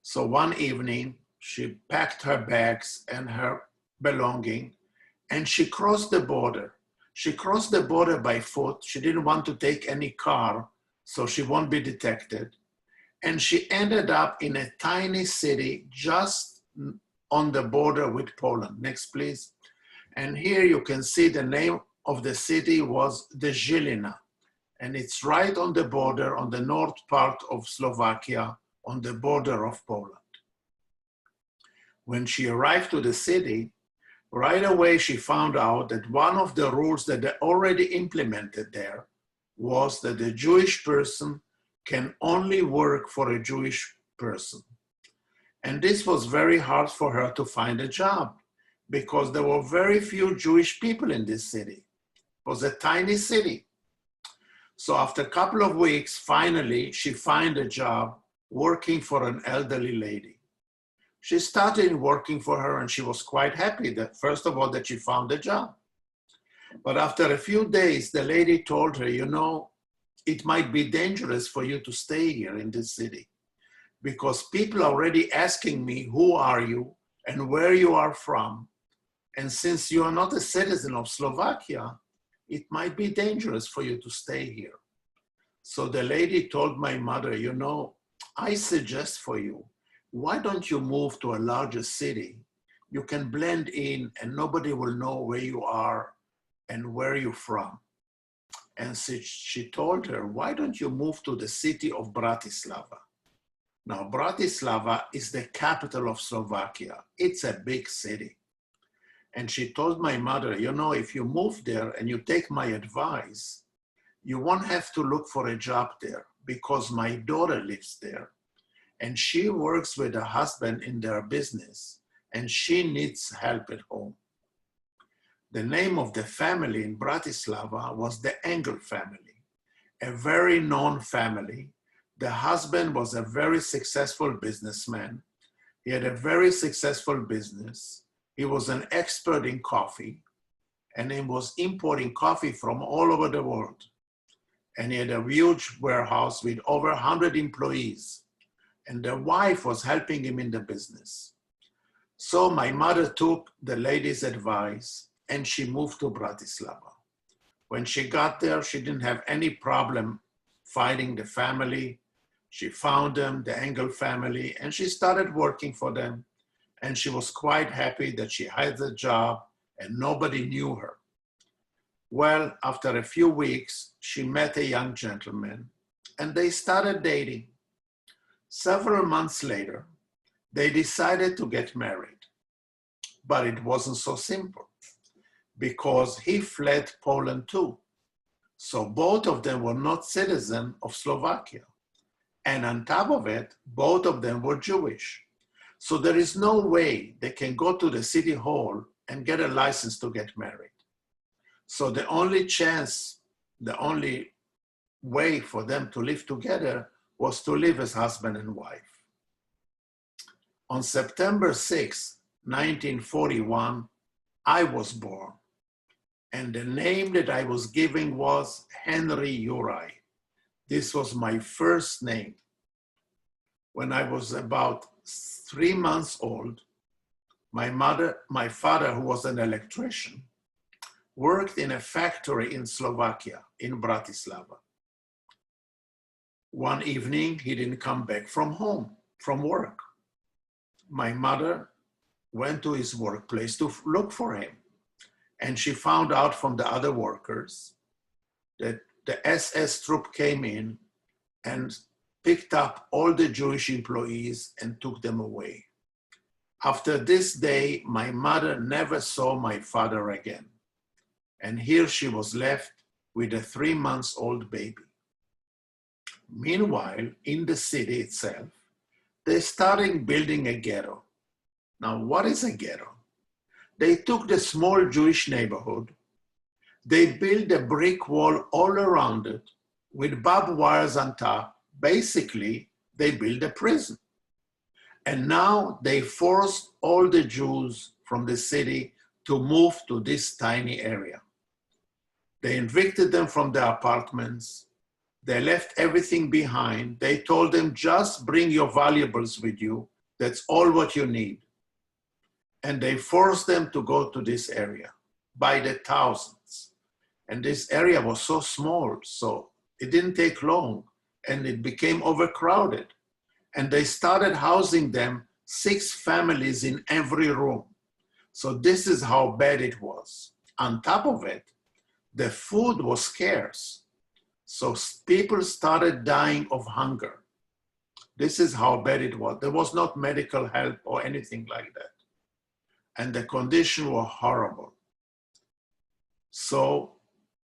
So one evening, she packed her bags and her belonging, and she crossed the border. She crossed the border by foot. She didn't want to take any car, so she won't be detected. And she ended up in a tiny city just on the border with Poland. Next, please. And here you can see the name of the city was the Žilina. And it's right on the border, on the north part of Slovakia, on the border of Poland. When she arrived to the city, right away she found out that one of the rules that they already implemented there was that the Jewish person can only work for a Jewish person. And this was very hard for her to find a job because there were very few Jewish people in this city. It was a tiny city. So after a couple of weeks, finally, she found a job working for an elderly lady. She started working for her and she was quite happy that, first of all, that she found a job. But after a few days, the lady told her, you know, it might be dangerous for you to stay here in this city because people are already asking me, who are you and where you are from? And since you are not a citizen of Slovakia, it might be dangerous for you to stay here. So the lady told my mother, you know, I suggest for you, why don't you move to a larger city? You can blend in and nobody will know where you are and where you're from. And so she told her, why don't you move to the city of Bratislava? Now, Bratislava is the capital of Slovakia. It's a big city. And she told my mother, you know, if you move there and you take my advice, you won't have to look for a job there because my daughter lives there. And she works with her husband in their business and she needs help at home. The name of the family in Bratislava was the Engel family, a very known family. The husband was a very successful businessman. He had a very successful business. He was an expert in coffee and he was importing coffee from all over the world. And he had a huge warehouse with over 100 employees. And the wife was helping him in the business. So my mother took the lady's advice and she moved to Bratislava. When she got there, she didn't have any problem finding the family. She found them, the Engel family, and she started working for them. And she was quite happy that she had the job and nobody knew her. Well, after a few weeks, she met a young gentleman and they started dating. Several months later, they decided to get married. But it wasn't so simple because he fled Poland too. So both of them were not citizens of Slovakia. And on top of it, both of them were Jewish. So there is no way they can go to the city hall and get a license to get married. So the only chance, the only way for them to live together was to live as husband and wife. On September 6, 1941, I was born. And the name that I was given was Henry Uri. This was my first name. When I was about 3 months old, my father, who was an electrician, worked in a factory in Slovakia, in Bratislava. One evening, he didn't come back from work. My mother went to his workplace to look for him. And she found out from the other workers that the SS troop came in and picked up all the Jewish employees and took them away. After this day, my mother never saw my father again. And here she was left with a 3-month-old baby. Meanwhile, in the city itself, they started building a ghetto. Now, what is a ghetto? They took the small Jewish neighborhood, they built a brick wall all around it with barbed wires on top. Basically, they built a prison. And now they forced all the Jews from the city to move to this tiny area. They evicted them from their apartments. They left everything behind. They told them, just bring your valuables with you That's all what you need. And they forced them to go to this area by the thousands. And this area was so small, so it didn't take long, and it became overcrowded. And they started housing them 6 families in every room. So this is how bad it was. On top of it, the food was scarce. So people started dying of hunger. This is how bad it was. There was not medical help or anything like that. And the conditions were horrible. So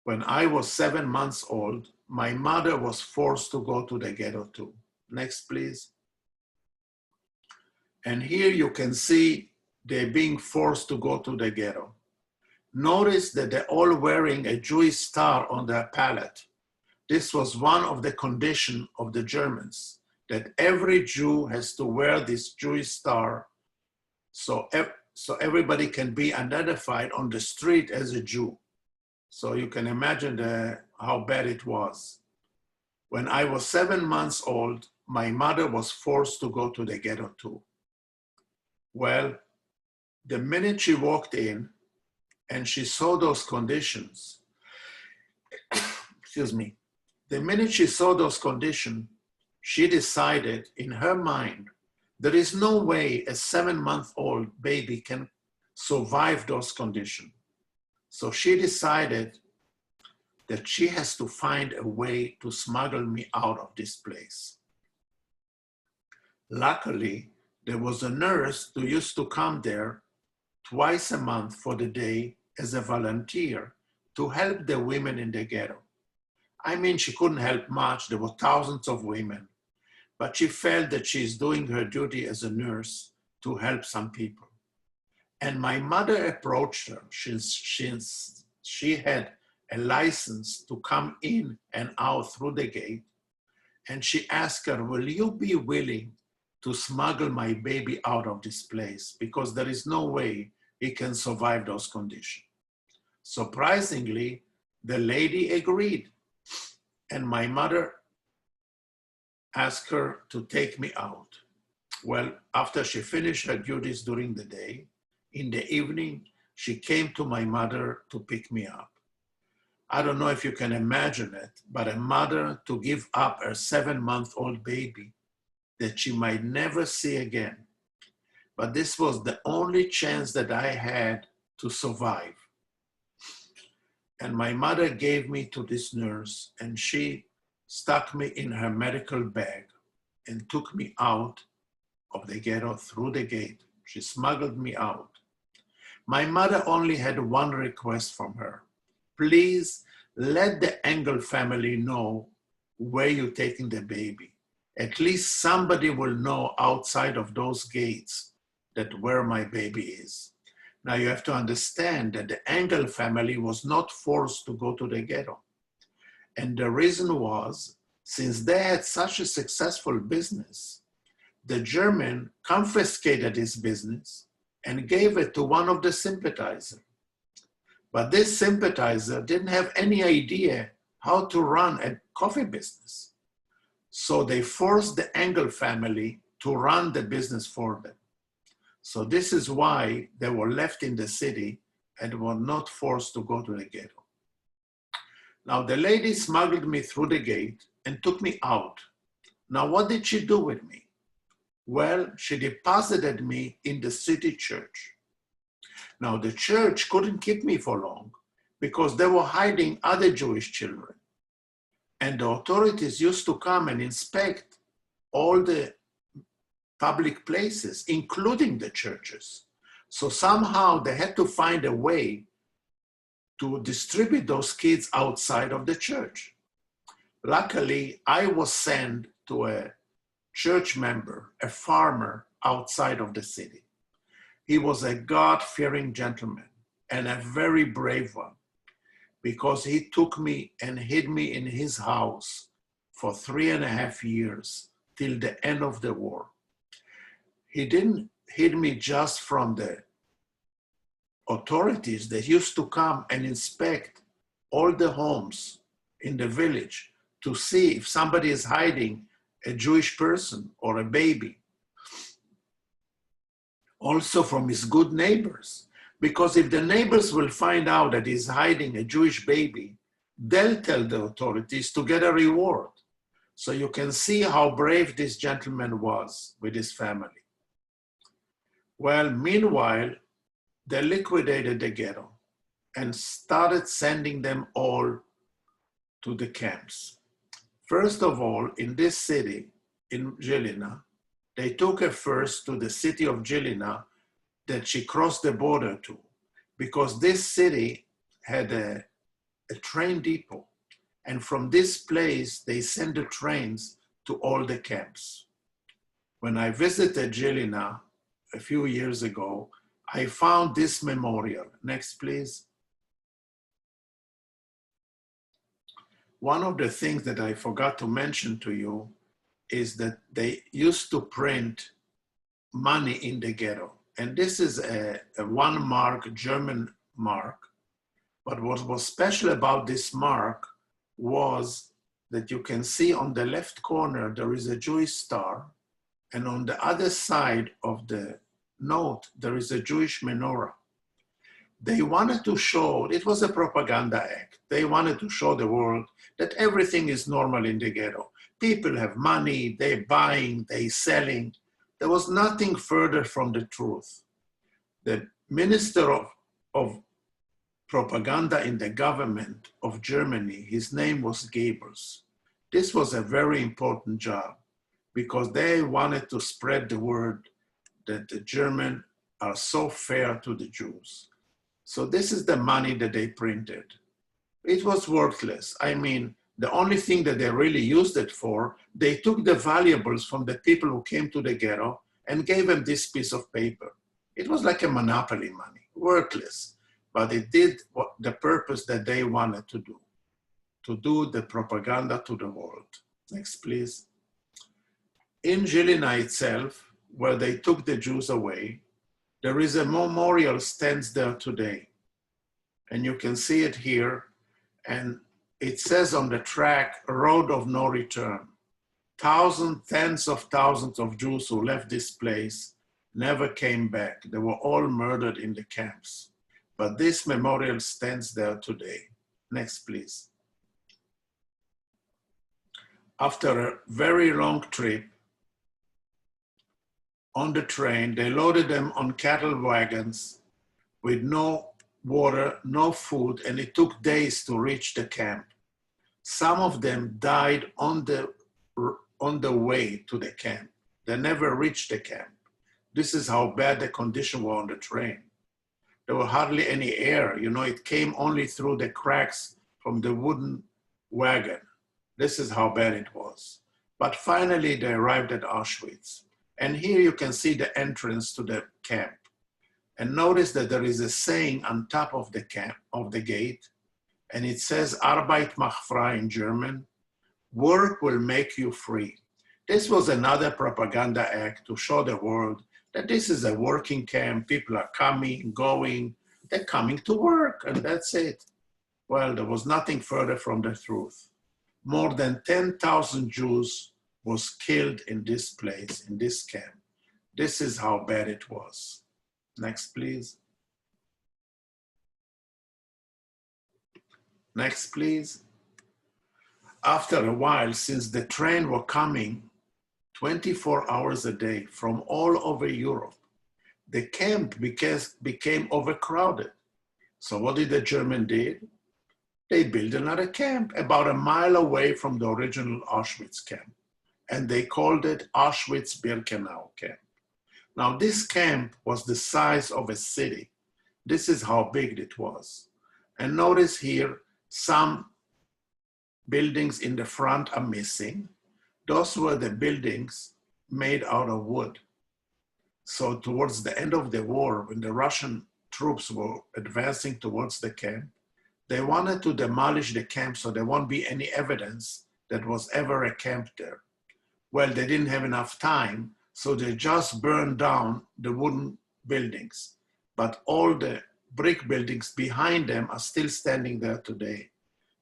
when I was 7 months old, my mother was forced to go to the ghetto too. Next, please. And here you can see they're being forced to go to the ghetto. Notice that they're all wearing a Jewish star on their palette. This was one of the conditions of the Germans, that every Jew has to wear this Jewish star so everybody can be identified on the street as a Jew. So you can imagine how bad it was. When I was 7 months old, my mother was forced to go to the ghetto too. Well, the minute she walked in and she saw those conditions, excuse me, the minute she saw those conditions, she decided in her mind, there is no way a 7-month-old baby can survive those conditions. So she decided that she has to find a way to smuggle me out of this place. Luckily, there was a nurse who used to come there twice a month for the day as a volunteer to help the women in the ghetto. I mean, she couldn't help much. There were thousands of women, but she felt that she's doing her duty as a nurse to help some people. And my mother approached her since she had a license to come in and out through the gate. And she asked her, will you be willing to smuggle my baby out of this place? Because there is no way he can survive those conditions. Surprisingly, the lady agreed. And my mother asked her to take me out. Well, after she finished her duties during the day, in the evening, she came to my mother to pick me up. I don't know if you can imagine it, but a mother to give up her 7-month-old baby that she might never see again. But this was the only chance that I had to survive. And my mother gave me to this nurse, and she stuck me in her medical bag and took me out of the ghetto through the gate. She smuggled me out. My mother only had one request from her. Please let the Engel family know where you're taking the baby. At least somebody will know outside of those gates that where my baby is. Now you have to understand that the Engel family was not forced to go to the ghetto. And the reason was, since they had such a successful business, the German confiscated his business and gave it to one of the sympathizers. But this sympathizer didn't have any idea how to run a coffee business. So they forced the Engel family to run the business for them. So this is why they were left in the city and were not forced to go to the ghetto. Now the lady smuggled me through the gate and took me out. Now what did she do with me? Well, she deposited me in the city church. Now the church couldn't keep me for long because they were hiding other Jewish children. And the authorities used to come and inspect all the public places, including the churches. So somehow they had to find a way to distribute those kids outside of the church. Luckily, I was sent to a church member, a farmer outside of the city. He was a God-fearing gentleman and a very brave one, because he took me and hid me in his house for 3.5 years till the end of the war. He didn't hid me just from the authorities that used to come and inspect all the homes in the village to see if somebody is hiding a Jewish person or a baby. also from his good neighbors. Because if the neighbors will find out that he's hiding a Jewish baby, they'll tell the authorities to get a reward. So you can see how brave this gentleman was with his family. Well, meanwhile, they liquidated the ghetto and started sending them all to the camps. First of all, in this city, in Žilina, they took her first to the city of Žilina that she crossed the border to, because this city had a train depot. And from this place, they sent the trains to all the camps. When I visited Žilina a few years ago, I found this memorial. Next, please. One of the things that I forgot to mention to you is that they used to print money in the ghetto. And this is a 1 mark German mark. But what was special about this mark was that you can see on the left corner, there is a Jewish star. And on the other side of the note, there is a Jewish menorah. They wanted to show, it was a propaganda act. They wanted to show the world that everything is normal in the ghetto. People have money, they're buying, they're selling. There was nothing further from the truth. The minister of propaganda in the government of Germany, his name was Goebbels. This was a very important job because they wanted to spread the word that the Germans are so fair to the Jews. So this is the money that they printed. It was worthless. I mean, the only thing that they really used it for, they took the valuables from the people who came to the ghetto and gave them this piece of paper. It was like a monopoly money, worthless, but it did the purpose that they wanted to do the propaganda to the world. Next, please. In Žilina itself, where they took the Jews away, there is a memorial stands there today. And you can see it here. And it says on the track, road of no return. Thousands, tens of thousands of Jews who left this place never came back. They were all murdered in the camps. But this memorial stands there today. Next, please. After a very long trip, on the train, they loaded them on cattle wagons with no water, no food, and it took days to reach the camp. Some of them died on the way to the camp. They never reached the camp. This is how bad the condition was on the train. There was hardly any air. You know, it came only through the cracks from the wooden wagon. This is how bad it was. But finally, they arrived at Auschwitz. And here you can see the entrance to the camp. And notice that there is a saying on top of the camp, of the gate, and it says, Arbeit macht frei in German, work will make you free. This was another propaganda act to show the world that this is a working camp, people are coming, going, they're coming to work, and that's it. Well, there was nothing further from the truth. More than 10,000 Jews was killed in this place, in this camp. This is how bad it was. Next, please. Next, please. After a while, since the train were coming 24 hours a day from all over Europe, the camp became overcrowded. So what did the Germans do? They built another camp about a mile away from the original Auschwitz camp. And they called it Auschwitz-Birkenau camp. Now this camp was the size of a city. This is how big it was. And notice here, some buildings in the front are missing. Those were the buildings made out of wood. So towards the end of the war, when the Russian troops were advancing towards the camp, they wanted to demolish the camp so there won't be any evidence that was ever a camp there. Well, they didn't have enough time, so they just burned down the wooden buildings. But all the brick buildings behind them are still standing there today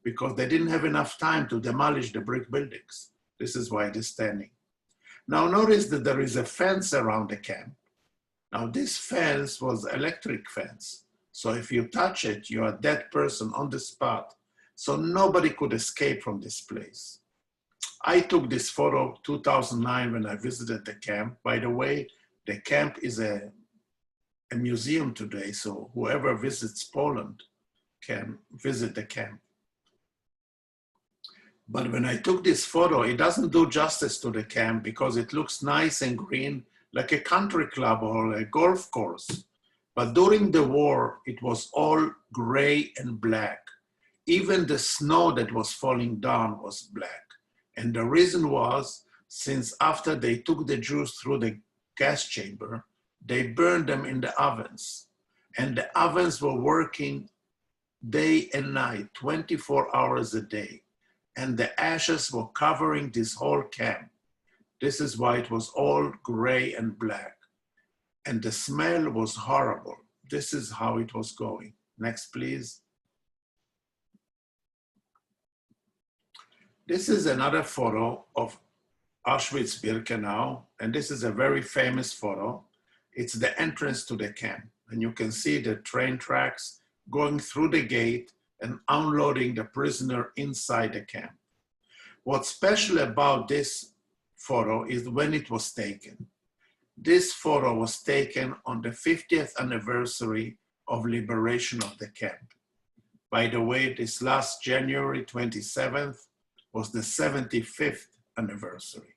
because they didn't have enough time to demolish the brick buildings. This is why it is standing. Now notice that there is a fence around the camp. Now this fence was electric fence. So if you touch it, you're a dead person on the spot. So nobody could escape from this place. I took this photo 2009 when I visited the camp. By the way, the camp is a museum today, so whoever visits Poland can visit the camp. But when I took this photo, it doesn't do justice to the camp because it looks nice and green, like a country club or a golf course. But during the war, it was all gray and black. Even the snow that was falling down was black. And the reason was, since after they took the Jews through the gas chamber, they burned them in the ovens. And the ovens were working day and night, 24 hours a day. And the ashes were covering this whole camp. This is why it was all gray and black. And the smell was horrible. This is how it was going. Next, please. This is another photo of Auschwitz-Birkenau, and this is a very famous photo. It's the entrance to the camp, and you can see the train tracks going through the gate and unloading the prisoner inside the camp. What's special about this photo is when it was taken. This photo was taken on the 50th anniversary of liberation of the camp. By the way, this last January 27th was the 75th anniversary.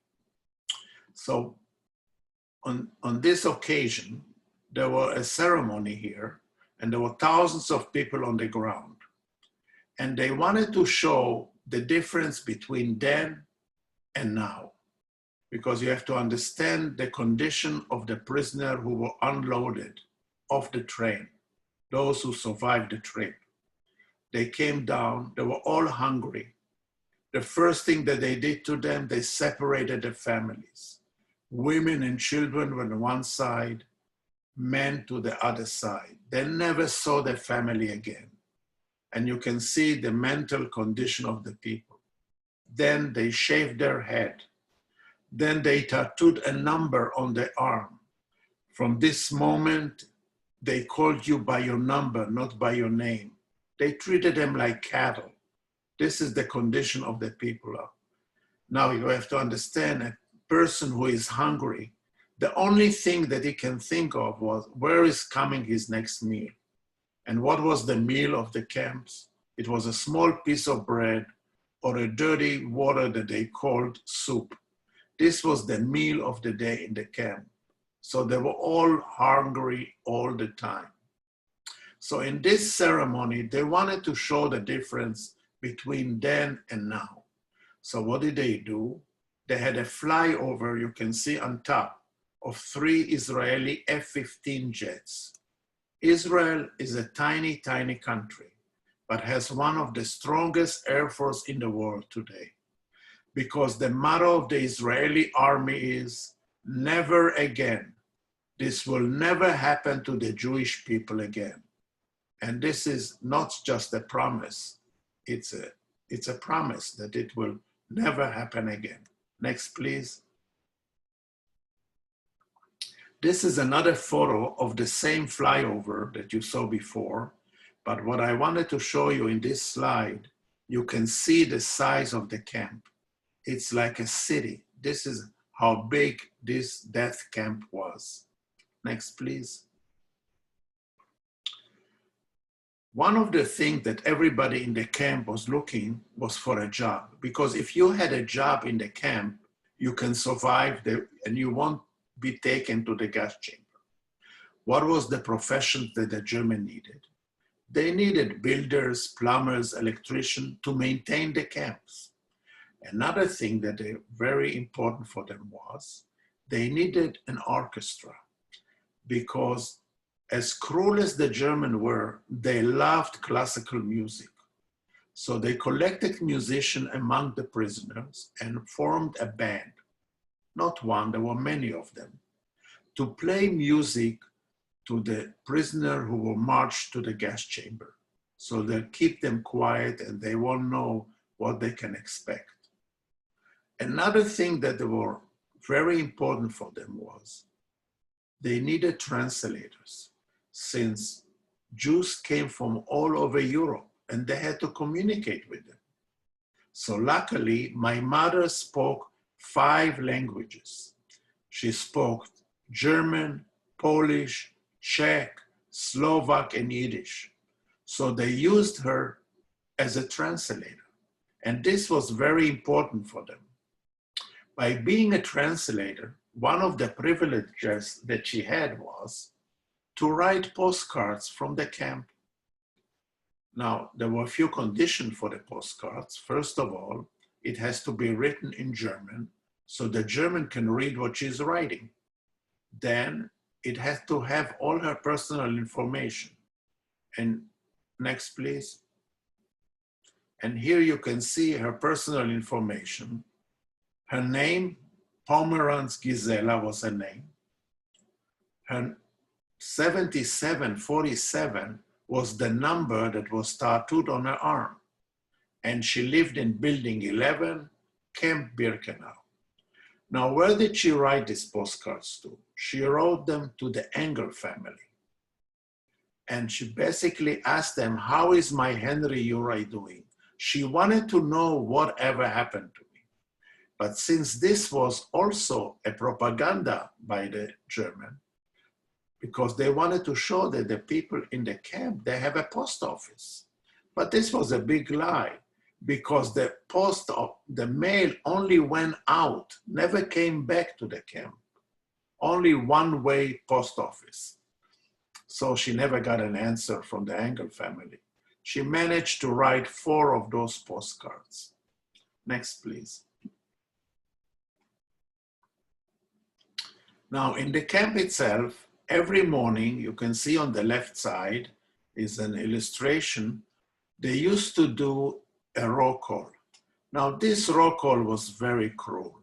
So on this occasion, there was a ceremony here, and there were thousands of people on the ground. And they wanted to show the difference between then and now, because you have to understand the condition of the prisoner who were unloaded off the train, those who survived the trip. They came down, they were all hungry. The first thing that they did to them, they separated the families. Women and children were on one side, men to the other side. They never saw their family again. And you can see the mental condition of the people. Then they shaved their head. Then they tattooed a number on their arm. From this moment, they called you by your number, not by your name. They treated them like cattle. This is the condition of the people. Now you have to understand, a person who is hungry, the only thing that he can think of was where is coming his next meal. And what was the meal of the camps? It was a small piece of bread or a dirty water that they called soup. This was the meal of the day in the camp. So they were all hungry all the time. So in this ceremony, they wanted to show the difference between then and now. So what did they do? They had a flyover, you can see on top, of 3 Israeli F-15 jets. Israel is a tiny, tiny country, but has one of the strongest air force in the world today. Because the motto of the Israeli army is, never again. This will never happen to the Jewish people again. And this is not just a promise, it's a promise that it will never happen again. Next, please. This is another photo of the same flyover that you saw before, but what I wanted to show you in this slide, you can see the size of the camp. It's like a city. This is how big this death camp was. Next, please. One of the things that everybody in the camp was looking was for a job, because if you had a job in the camp, you can survive and you won't be taken to the gas chamber. What was the profession that the Germans needed? They needed builders, plumbers, electricians to maintain the camps. Another thing that is very important for them was they needed an orchestra, because as cruel as the Germans were, they loved classical music. So they collected musicians among the prisoners and formed a band. Not one, there were many of them, to play music to the prisoner who were marched to the gas chamber. So they'll keep them quiet and they won't know what they can expect. Another thing that were very important for them was they needed translators since Jews came from all over Europe and they had to communicate with them. So luckily, my mother spoke 5 languages. She spoke German, Polish, Czech, Slovak, and Yiddish. So they used her as a translator. And this was very important for them. By being a translator, one of the privileges that she had was to write postcards from the camp. Now, there were a few conditions for the postcards. First of all, it has to be written in German, so the German can read what she's writing. Then it has to have all her personal information. And next, please. And here you can see her personal information. Her name, Pomeranz Gisela was her name. Her 7747 was the number that was tattooed on her arm. And she lived in building 11, Camp Birkenau. Now, where did she write these postcards to? She wrote them to the Engel family. And she basically asked them, how is my Henry Uri doing? She wanted to know whatever happened to me. But since this was also a propaganda by the German, because they wanted to show that the people in the camp, they have a post office. But this was a big lie, because the mail only went out, never came back to the camp. Only one-way post office. So she never got an answer from the Engel family. She managed to write 4 of those postcards. Next, please. Now, in the camp itself, every morning, you can see on the left side is an illustration. They used to do a roll call. Now, this roll call was very cruel.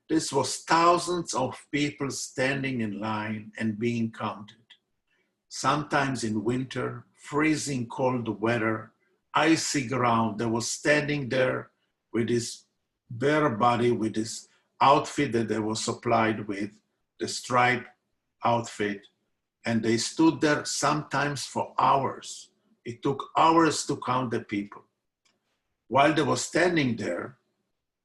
This was thousands of people standing in line and being counted. Sometimes in winter, freezing cold weather, icy ground. They was standing there with his bare body, with his outfit that they were supplied with, the striped outfit. And they stood there sometimes for hours. It took hours to count the people. While they were standing there,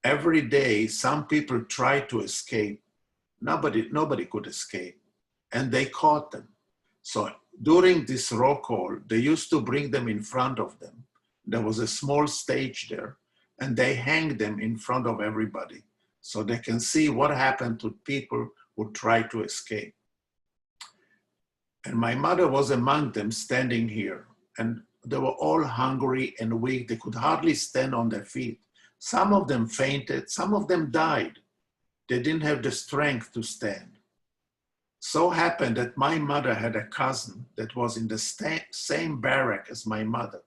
every day, some people tried to escape. Nobody could escape. And they caught them. So during this roll call, they used to bring them in front of them. There was a small stage there, and they hang them in front of everybody so they can see what happened to people who tried to escape. And my mother was among them standing here, and they were all hungry and weak. They could hardly stand on their feet. Some of them fainted, some of them died. They didn't have the strength to stand. So happened that my mother had a cousin that was in the same barrack as my mother.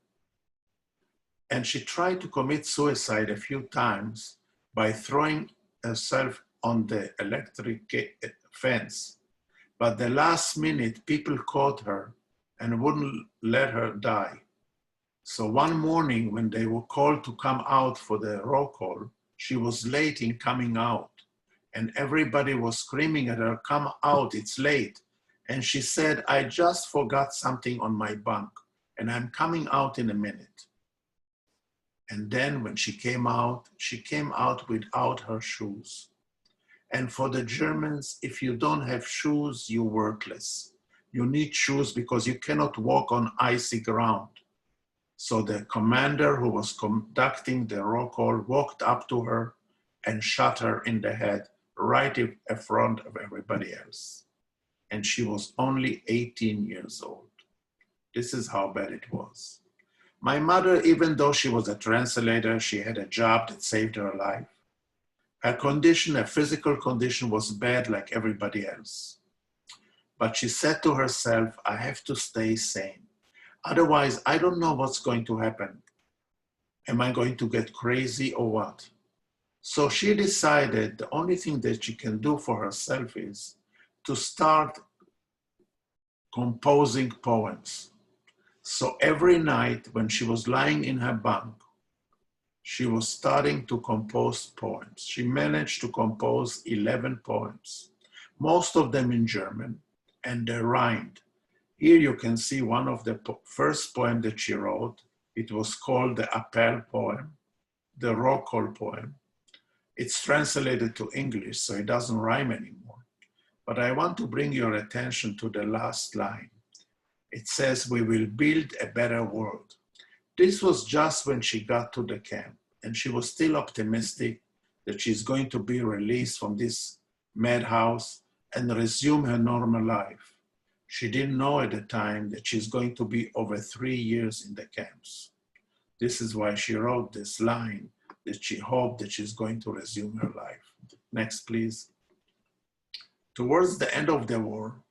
And she tried to commit suicide a few times by throwing herself on the electric fence. But the last minute, people caught her and wouldn't let her die. So one morning when they were called to come out for the roll call, she was late in coming out. And everybody was screaming at her, come out, it's late. And she said, I just forgot something on my bunk and I'm coming out in a minute. And then when she came out without her shoes. And for the Germans, if you don't have shoes, you're worthless. You need shoes because you cannot walk on icy ground. So the commander who was conducting the roll call walked up to her and shot her in the head right in front of everybody else. And she was only 18 years old. This is how bad it was. My mother, even though she was a translator, she had a job that saved her life. Her condition, her physical condition was bad like everybody else. But she said to herself, I have to stay sane. Otherwise, I don't know what's going to happen. Am I going to get crazy or what? So she decided the only thing that she can do for herself is to start composing poems. So every night when she was lying in her bunk, she was starting to compose poems. She managed to compose 11 poems, most of them in German. and they rhymed. Here you can see one of the first poems that she wrote. It was called the Appel poem, the roll call poem. It's translated to English, so it doesn't rhyme anymore. But I want to bring your attention to the last line. It says, "We will build a better world." This was just when she got to the camp, and she was still optimistic that she's going to be released from this madhouse and resume her normal life. She didn't know at the time that she's going to be over 3 years in the camps. This is why she wrote this line, that she hoped that she's going to resume her life. Next, please. Towards the end of the war,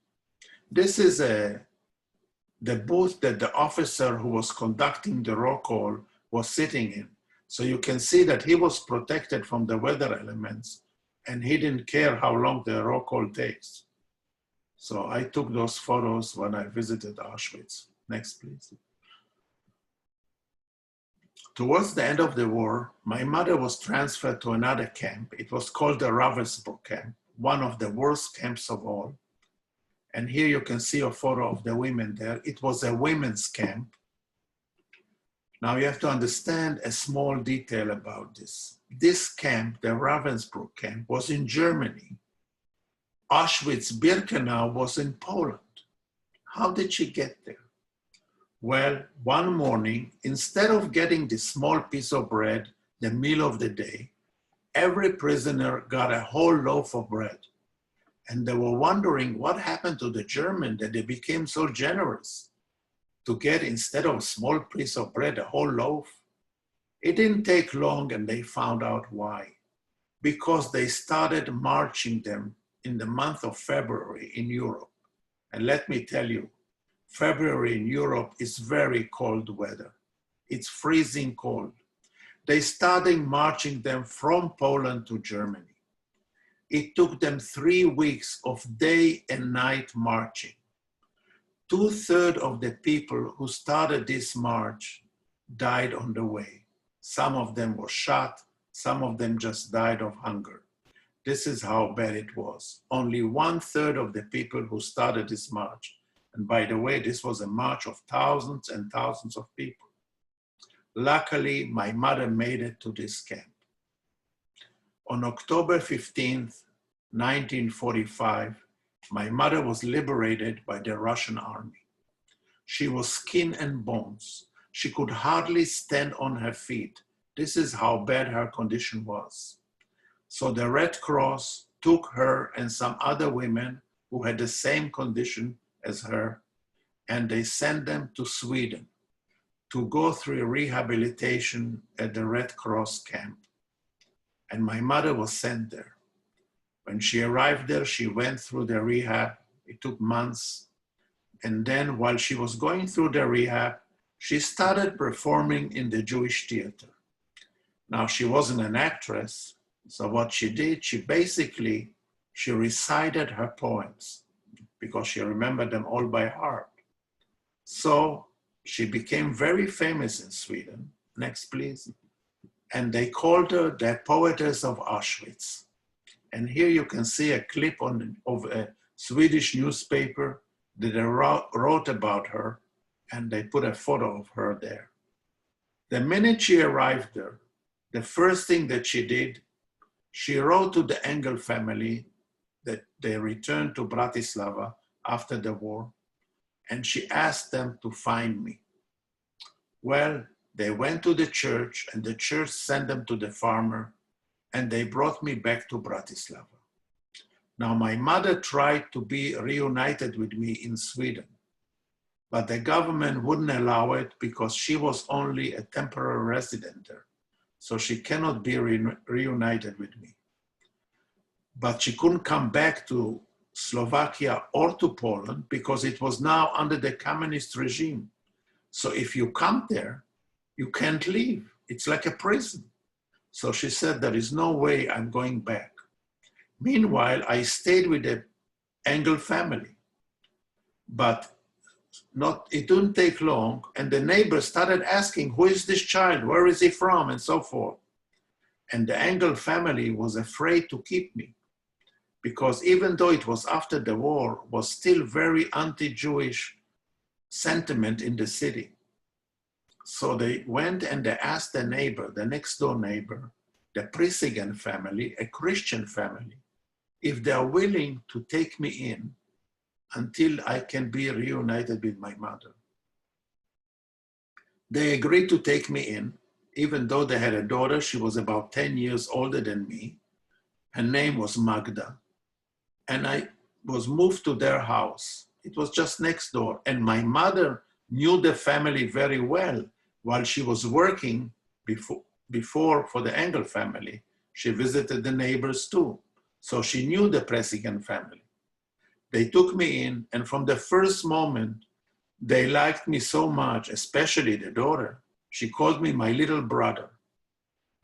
this is the booth that the officer who was conducting the roll call was sitting in. So you can see that he was protected from the weather elements, and he didn't care how long the roll call takes. So I took those photos when I visited Auschwitz. Next, please. Towards the end of the war, my mother was transferred to another camp. It was called the Ravensbrück camp, one of the worst camps of all. And here you can see a photo of the women there. It was a women's camp. Now you have to understand a small detail about this. This camp, the Ravensbrück camp, was in Germany. Auschwitz-Birkenau was in Poland. How did she get there? Well, one morning, instead of getting this small piece of bread, the meal of the day, every prisoner got a whole loaf of bread. And they were wondering what happened to the Germans that they became so generous to get, instead of a small piece of bread, a whole loaf. It didn't take long and they found out why. Because they started marching them in the month of February in Europe. And let me tell you, February in Europe is very cold weather. It's freezing cold. They started marching them from Poland to Germany. It took them 3 weeks of day and night marching. 2/3 of the people who started this march died on the way. Some of them were shot, some of them just died of hunger. This is how bad it was. Only 1/3 of the people who started this march, and by the way, this was a march of thousands and thousands of people. Luckily, my mother made it to this camp. On October 15th, 1945, my mother was liberated by the Russian army. She was skin and bones. She could hardly stand on her feet. This is how bad her condition was. So the Red Cross took her and some other women who had the same condition as her, and they sent them to Sweden to go through rehabilitation at the Red Cross camp. And my mother was sent there. When she arrived there, she went through the rehab. It took months. And then while she was going through the rehab, she started performing in the Jewish theater. Now, she wasn't an actress. So what she did, she recited her poems because she remembered them all by heart. So she became very famous in Sweden. Next, please. And they called her the poetess of Auschwitz. And here you can see a clip of a Swedish newspaper that they wrote about her, and they put a photo of her there. The minute she arrived there, the first thing that she did, she wrote to the Engel family that they returned to Bratislava after the war, and she asked them to find me. Well, they went to the church, and the church sent them to the farmer, and they brought me back to Bratislava. Now, my mother tried to be reunited with me in Sweden, but the government wouldn't allow it because she was only a temporary resident there. So she cannot be reunited with me. But she couldn't come back to Slovakia or to Poland because it was now under the communist regime. So if you come there, you can't leave. It's like a prison. So she said, there is no way I'm going back. Meanwhile, I stayed with the Engel family, but it didn't take long. And the neighbors started asking, who is this child? Where is he from? And so forth. And the Engel family was afraid to keep me. because even though it was after the war, was still very anti-Jewish sentiment in the city. So they went and they asked the neighbor, the next door neighbor, the Prisigan family, a Christian family, if they are willing to take me in until I can be reunited with my mother. They agreed to take me in, even though they had a daughter. She was about 10 years older than me. Her name was Magda. And I was moved to their house. It was just next door. And my mother knew the family very well while she was working before for the Engel family. She visited the neighbors too. So she knew the Presigan family. They took me in, and from the first moment, they liked me so much, especially the daughter. She called me my little brother.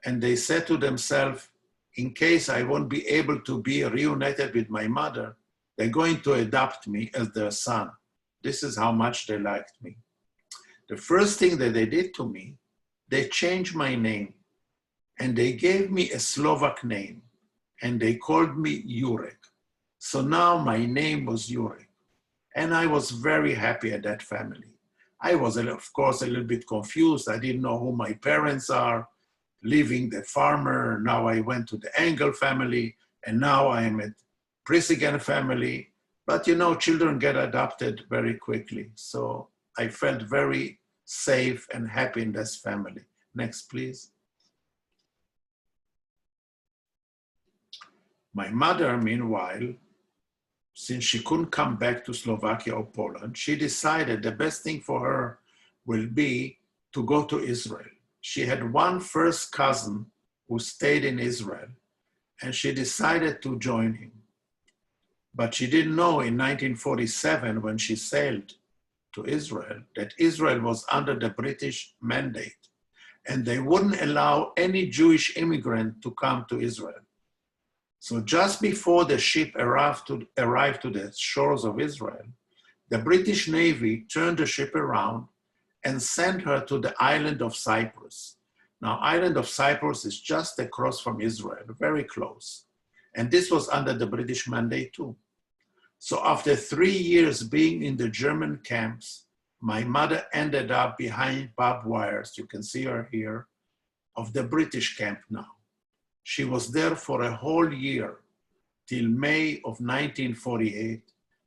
And they said to themselves, in case I won't be able to be reunited with my mother, they're going to adopt me as their son. This is how much they liked me. The first thing that they did to me, they changed my name and they gave me a Slovak name and they called me Jurek. So now my name was Jurek. And I was very happy at that family. I was, of course, a little bit confused. I didn't know who my parents are. Leaving the farmer, now I went to the Engel family, and now I am at Prisigan family. But you know, children get adopted very quickly. So I felt very safe and happy in this family. Next, please. My mother, meanwhile, since she couldn't come back to Slovakia or Poland, she decided the best thing for her will be to go to Israel. She had one first cousin who stayed in Israel, and she decided to join him. But she didn't know in 1947, when she sailed to Israel, that Israel was under the British mandate, and they wouldn't allow any Jewish immigrant to come to Israel. So just before the ship arrived to the shores of Israel, the British Navy turned the ship around and sent her to the island of Cyprus. Now, island of Cyprus is just across from Israel, very close. And this was under the British mandate too. So after 3 years being in the German camps, my mother ended up behind barbed wires, you can see her here, of the British camp now. She was there for a whole year, till May of 1948,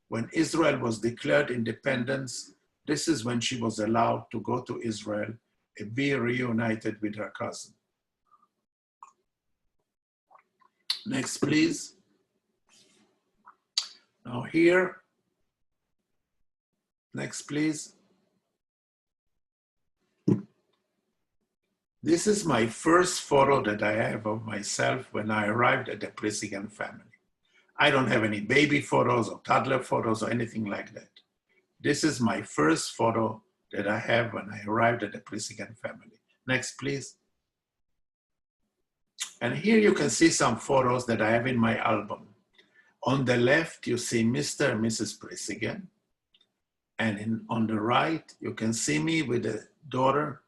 when Israel was declared independence. This is when she was allowed to go to Israel and be reunited with her cousin. Next, please. Now here, next, please. This is my first photo that I have of myself when I arrived at the Prisigan family. I don't have any baby photos or toddler photos or anything like that. This is my first photo that I have when I arrived at the Prisigan family. Next, please. And here you can see some photos that I have in my album. On the left, you see Mr. and Mrs. Prisigan. And on the right, you can see me with the daughter,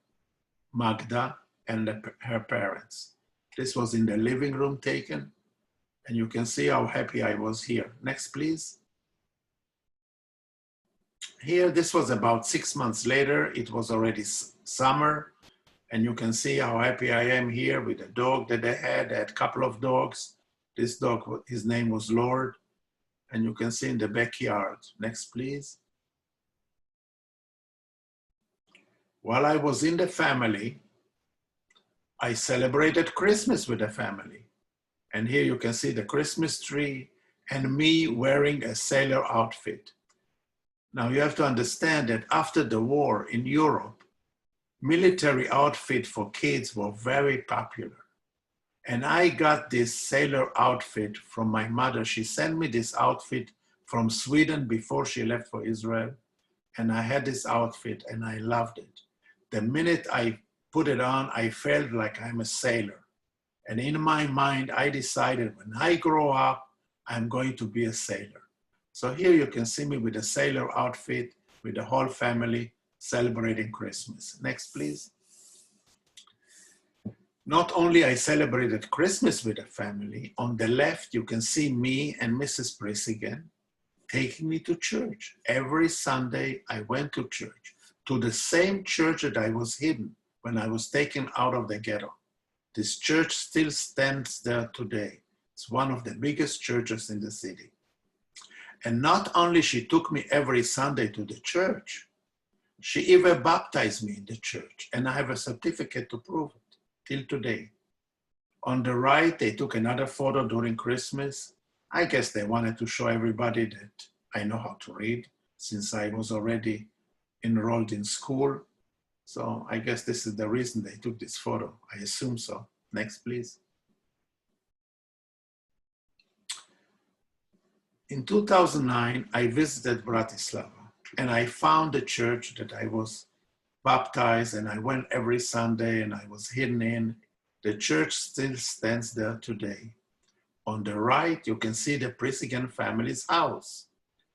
Magda, and her parents. This was in the living room taken. And you can see how happy I was here. Next, please. Here, this was about 6 months later. It was already summer. And you can see how happy I am here with the dog that they had. They had a couple of dogs. This dog, his name was Lord. And you can see in the backyard. Next, please. While I was in the family, I celebrated Christmas with the family. And here you can see the Christmas tree and me wearing a sailor outfit. Now you have to understand that after the war in Europe, military outfit for kids were very popular. And I got this sailor outfit from my mother. She sent me this outfit from Sweden before she left for Israel. And I had this outfit and I loved it. The minute I put it on, I felt like I'm a sailor. And in my mind, I decided when I grow up, I'm going to be a sailor. So here you can see me with a sailor outfit with the whole family celebrating Christmas. Next, please. Not only I celebrated Christmas with a family, on the left you can see me and Mrs. Prisigan taking me to church. Every Sunday I went to church, to the same church that I was hidden when I was taken out of the ghetto. This church still stands there today. It's one of the biggest churches in the city. And not only she took me every Sunday to the church, she even baptized me in the church, and I have a certificate to prove it till today. On the right, they took another photo during Christmas. I guess they wanted to show everybody that I know how to read since I was already enrolled in school. So I guess this is the reason they took this photo. I assume so. Next, please. In 2009, I visited Bratislava and I found the church that I was baptized, and I went every Sunday and I was hidden in. The church still stands there today. On the right, you can see the Prisigan family's house.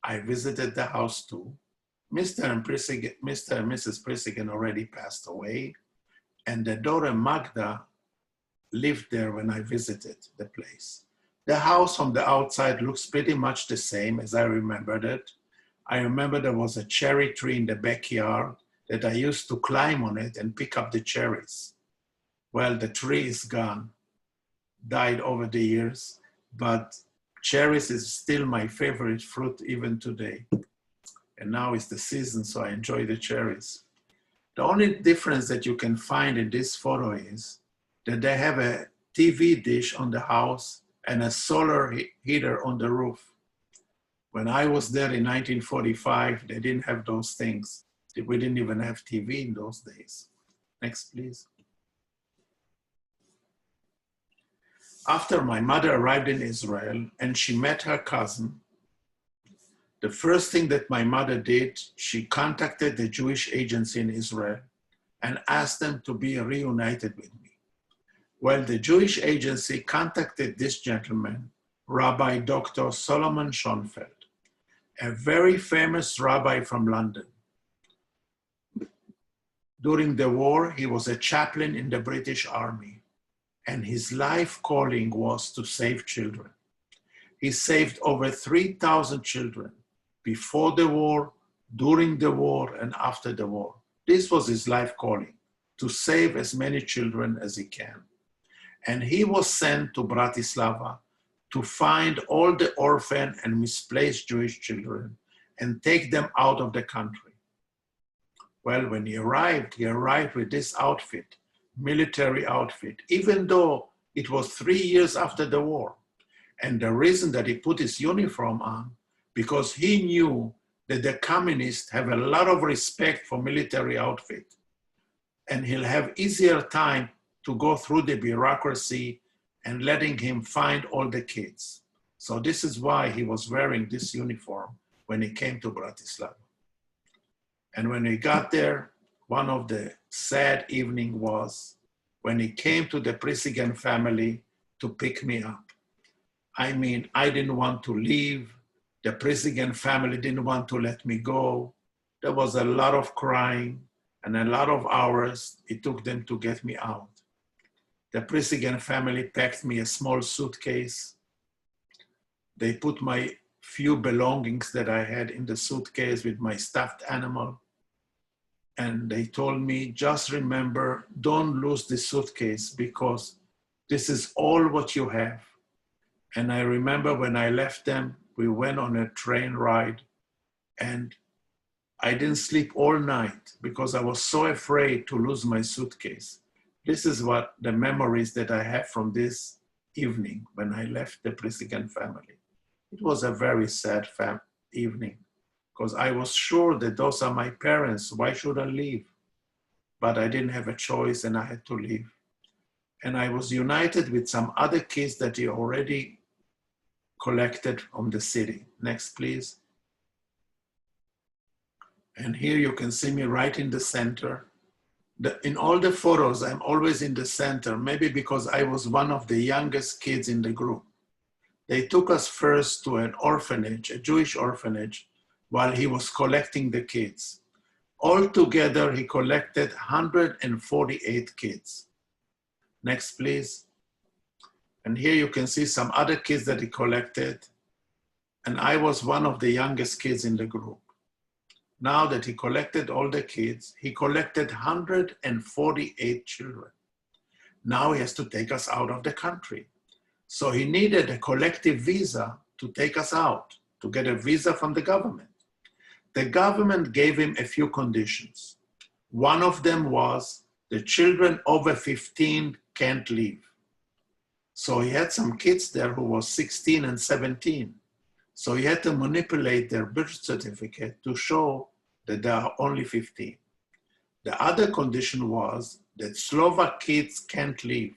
I visited the house too. Mr. and Mrs. Prisigan already passed away, and the daughter Magda lived there when I visited the place. The house from the outside looks pretty much the same as I remembered it. I remember there was a cherry tree in the backyard that I used to climb on it and pick up the cherries. Well, the tree is gone, died over the years, but cherries is still my favorite fruit even today. And now is the season, so I enjoy the cherries. The only difference that you can find in this photo is that they have a TV dish on the house and a solar heater on the roof. When I was there in 1945, they didn't have those things. We didn't even have TV in those days. Next, please. After my mother arrived in Israel and she met her cousin, the first thing that my mother did, she contacted the Jewish agency in Israel and asked them to be reunited with me. Well, the Jewish agency contacted this gentleman, Rabbi Dr. Solomon Schonfeld, a very famous rabbi from London. During the war, he was a chaplain in the British Army, and his life calling was to save children. He saved over 3,000 children before the war, during the war, and after the war. This was his life calling, to save as many children as he can. And he was sent to Bratislava to find all the orphan and misplaced Jewish children and take them out of the country. Well, when he arrived with this outfit, military outfit, even though it was 3 years after the war. And the reason that he put his uniform on, because he knew that the communists have a lot of respect for military outfit, and he'll have easier time to go through the bureaucracy and letting him find all the kids. So this is why he was wearing this uniform when he came to Bratislava. And when he got there, one of the sad evening was when he came to the Prisigan family to pick me up. I mean, I didn't want to leave. The Prisigan family didn't want to let me go. There was a lot of crying and a lot of hours it took them to get me out. The Prisigan family packed me a small suitcase. They put my few belongings that I had in the suitcase with my stuffed animal. And they told me, just remember, don't lose the suitcase because this is all what you have. And I remember when I left them, we went on a train ride and I didn't sleep all night because I was so afraid to lose my suitcase. This is what the memories that I have from this evening when I left the Prisigan family. It was a very sad evening because I was sure that those are my parents. Why should I leave? But I didn't have a choice and I had to leave. And I was united with some other kids that he already collected from the city. Next, please. And here you can see me right in the center. In all the photos, I'm always in the center, maybe because I was one of the youngest kids in the group. They took us first to an orphanage, a Jewish orphanage, while he was collecting the kids. Altogether, he collected 148 kids. Next, please. And here you can see some other kids that he collected. And I was one of the youngest kids in the group. Now that he collected all the kids, he collected 148 children. Now he has to take us out of the country. So he needed a collective visa to take us out, to get a visa from the government. The government gave him a few conditions. One of them was the children over 15 can't leave. So he had some kids there who was 16 and 17. So he had to manipulate their birth certificate to show that they are only 15. The other condition was that Slovak kids can't leave.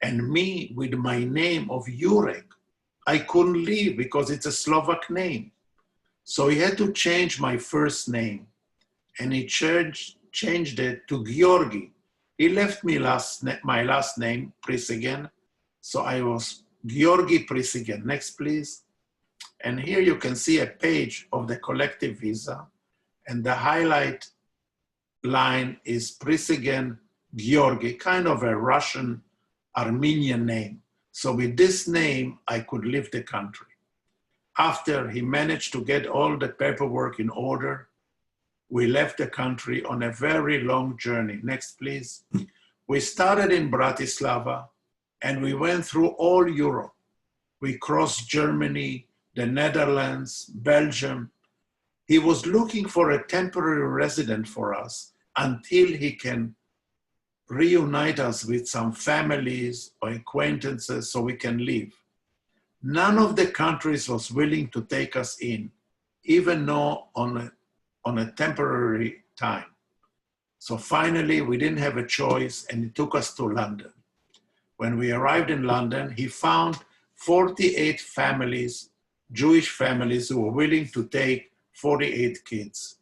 And me, with my name of Jurek, I couldn't leave because it's a Slovak name. So he had to change my first name. And he changed it to Georgi. He left me my last name, Prisigen. So I was Georgi Prisigen. Next, please. And here you can see a page of the collective visa. And the highlight line is Prisigen Georgi, kind of a Russian Armenian name. So with this name, I could leave the country. After he managed to get all the paperwork in order, we left the country on a very long journey. Next, please. We started in Bratislava and we went through all Europe. We crossed Germany, the Netherlands, Belgium. He was looking for a temporary resident for us until he can reunite us with some families or acquaintances so we can leave. None of the countries was willing to take us in, even though on a temporary time. So finally, we didn't have a choice and he took us to London. When we arrived in London, he found 48 families, Jewish families who were willing to take 48 kids.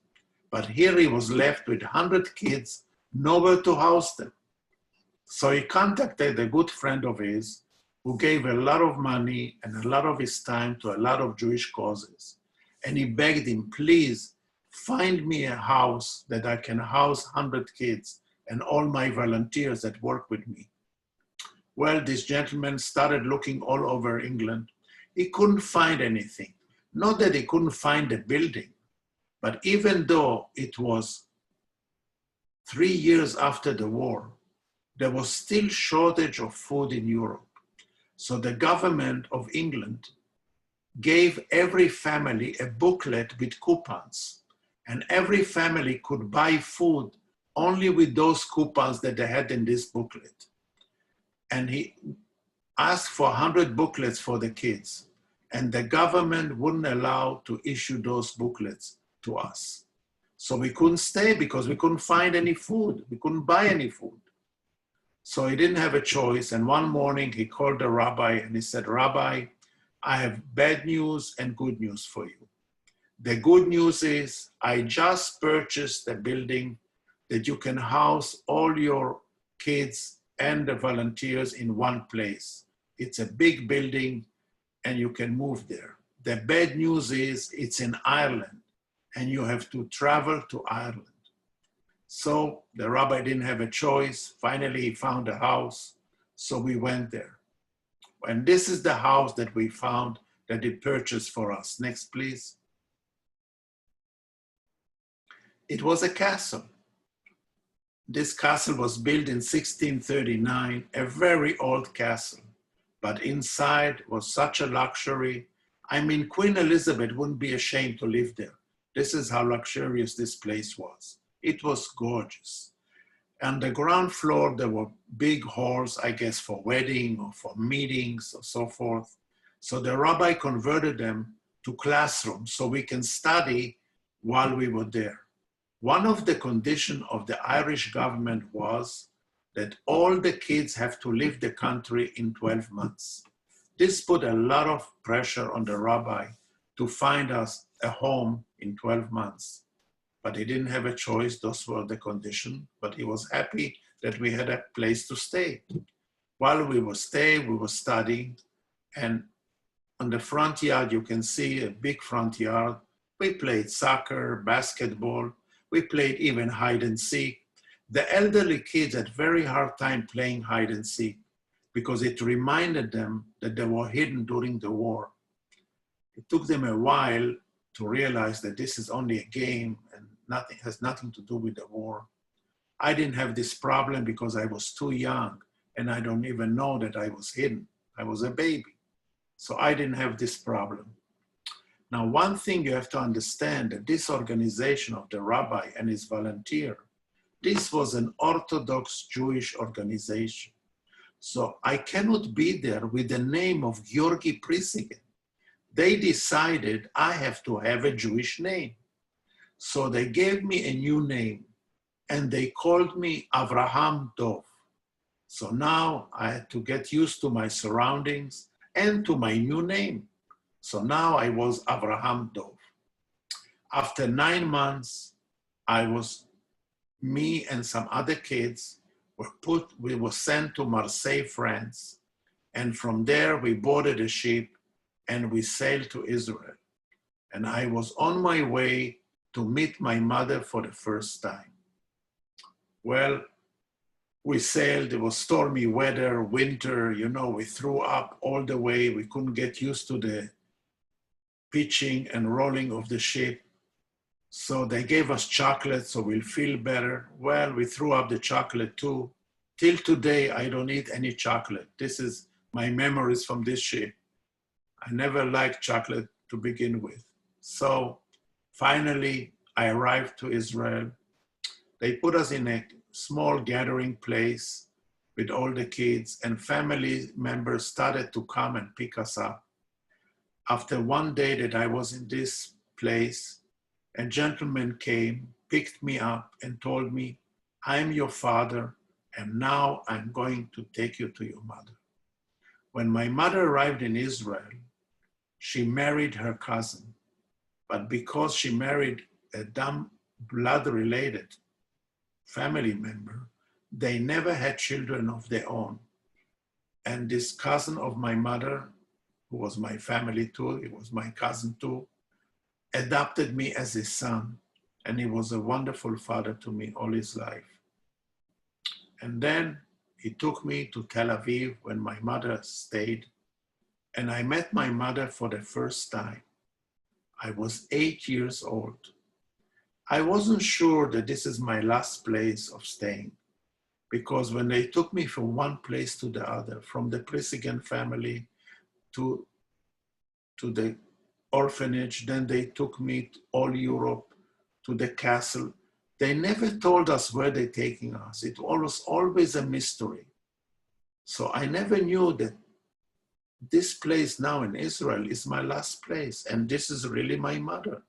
But here he was left with 100 kids, nowhere to house them. So he contacted a good friend of his who gave a lot of money and a lot of his time to a lot of Jewish causes. And he begged him, please find me a house that I can house 100 kids and all my volunteers that work with me. Well, this gentleman started looking all over England. He couldn't find anything. Not that he couldn't find a building, but even though it was 3 years after the war, there was still shortage of food in Europe. So the government of England gave every family a booklet with coupons, and every family could buy food only with those coupons that they had in this booklet. And he asked for 100 booklets for the kids, and the government wouldn't allow to issue those booklets to us. So we couldn't stay because we couldn't find any food. We couldn't buy any food. So he didn't have a choice. And one morning he called the rabbi and he said, Rabbi, I have bad news and good news for you. The good news is I just purchased a building that you can house all your kids and the volunteers in one place. It's a big building and you can move there. The bad news is it's in Ireland and you have to travel to Ireland. So the rabbi didn't have a choice. Finally, he found a house. So we went there. And this is the house that we found that he purchased for us. Next, please. It was a castle. This castle was built in 1639, a very old castle. But inside was such a luxury. I mean, Queen Elizabeth wouldn't be ashamed to live there. This is how luxurious this place was. It was gorgeous. On the ground floor, there were big halls, I guess, for wedding or for meetings or so forth. So the rabbi converted them to classrooms so we can study while we were there. One of the conditions of the Irish government was that all the kids have to leave the country in 12 months. This put a lot of pressure on the rabbi to find us a home in 12 months. But he didn't have a choice, those were the conditions, but he was happy that we had a place to stay. While we were staying, we were studying, and on the front yard, you can see a big front yard. We played soccer, basketball, we played even hide and seek. The elderly kids had very hard time playing hide and seek because it reminded them that they were hidden during the war. It took them a while to realize that this is only a game and has nothing to do with the war. I didn't have this problem because I was too young and I don't even know that I was hidden. I was a baby. So I didn't have this problem. Now, one thing you have to understand that this organization of the rabbi and his volunteer, this was an Orthodox Jewish organization. So I cannot be there with the name of Georgi Prisigan. They decided I have to have a Jewish name. So they gave me a new name and they called me Avraham Dov. So now I had to get used to my surroundings and to my new name. So now I was Avraham Dov. After 9 months, me and some other kids we were sent to Marseille, France. And from there we boarded a ship and we sailed to Israel. And I was on my way to meet my mother for the first time. Well, we sailed, it was stormy weather, winter, we threw up all the way. We couldn't get used to the pitching and rolling of the ship. So they gave us chocolate so we'll feel better. Well, we threw up the chocolate too. Till today, I don't eat any chocolate. This is my memories from this ship. I never liked chocolate to begin with. So finally, I arrived to Israel. They put us in a small gathering place with all the kids, and family members started to come and pick us up. After one day that I was in this place, a gentleman came, picked me up and told me, I'm your father, and now I'm going to take you to your mother. When my mother arrived in Israel, she married her cousin, but because she married a dumb blood-related family member, they never had children of their own. And this cousin of my mother, who was my family too, he was my cousin too, adopted me as his son, and he was a wonderful father to me all his life. And then he took me to Tel Aviv when my mother stayed, and I met my mother for the first time. I was 8 years old. I wasn't sure that this is my last place of staying, because when they took me from one place to the other, from the Prisigan family to the orphanage, then they took me to all Europe, to the castle. They never told us where they're taking us. It was always a mystery. So I never knew that this place now in Israel is my last place, and this is really my mother.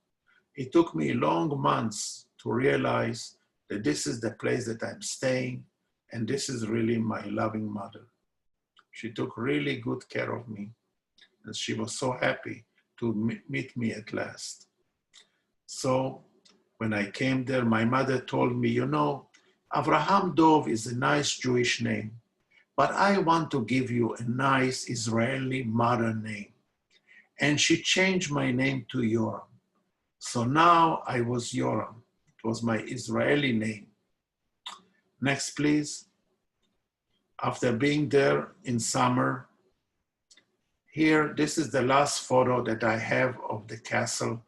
It took me long months to realize that this is the place that I'm staying, and this is really my loving mother. She took really good care of me, and she was so happy to meet me at last. So when I came there, my mother told me, Avraham Dov is a nice Jewish name, but I want to give you a nice Israeli modern name. And she changed my name to Yoram. So now I was Yoram. It was my Israeli name. Next, please. After being there in summer, here, this is the last photo that I have of the castle.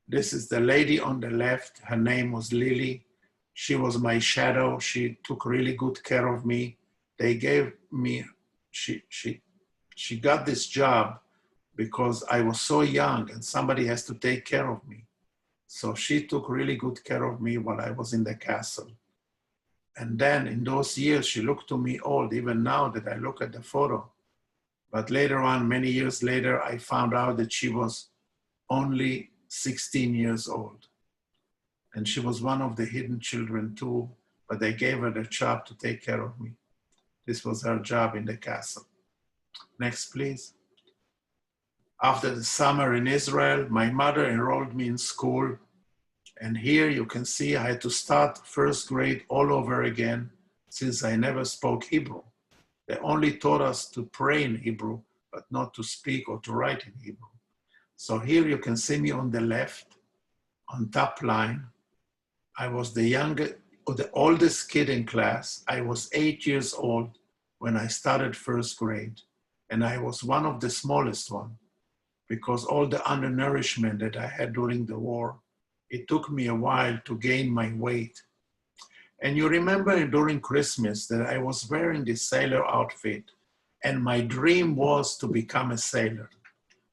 This is the lady on the left. Her name was Lily. She was my shadow. She took really good care of me. They gave me, she got this job because I was so young and somebody has to take care of me. So she took really good care of me while I was in the castle. And then in those years, she looked to me old, even now that I look at the photo. But later on, many years later, I found out that she was only 16 years old. And she was one of the hidden children too, but they gave her the job to take care of me. This was her job in the castle. Next, please. After the summer in Israel, my mother enrolled me in school. And here you can see I had to start first grade all over again since I never spoke Hebrew. They only taught us to pray in Hebrew, but not to speak or to write in Hebrew. So here you can see me on the left, on top line. I was the the oldest kid in class. I was 8 years old when I started first grade, and I was one of the smallest one because all the undernourishment that I had during the war, it took me a while to gain my weight. And you remember during Christmas that I was wearing this sailor outfit, and my dream was to become a sailor.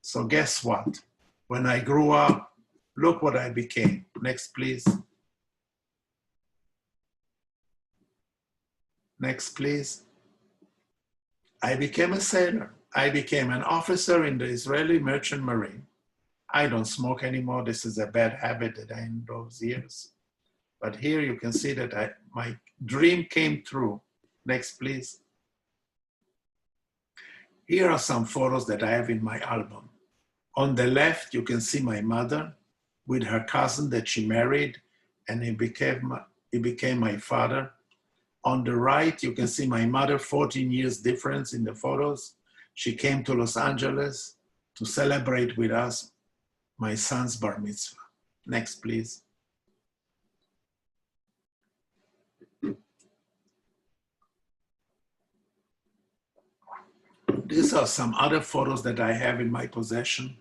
So guess what? When I grew up, look what I became. Next, please. Next, please. I became a sailor. I became an officer in the Israeli Merchant Marine. I don't smoke anymore. This is a bad habit that I in those years. But here you can see that my dream came true. Next, please. Here are some photos that I have in my album. On the left, you can see my mother with her cousin that she married, and he became my father. On the right, you can see my mother, 14 years difference in the photos. She came to Los Angeles to celebrate with us my son's bar mitzvah. Next, please. These are some other photos that I have in my possession.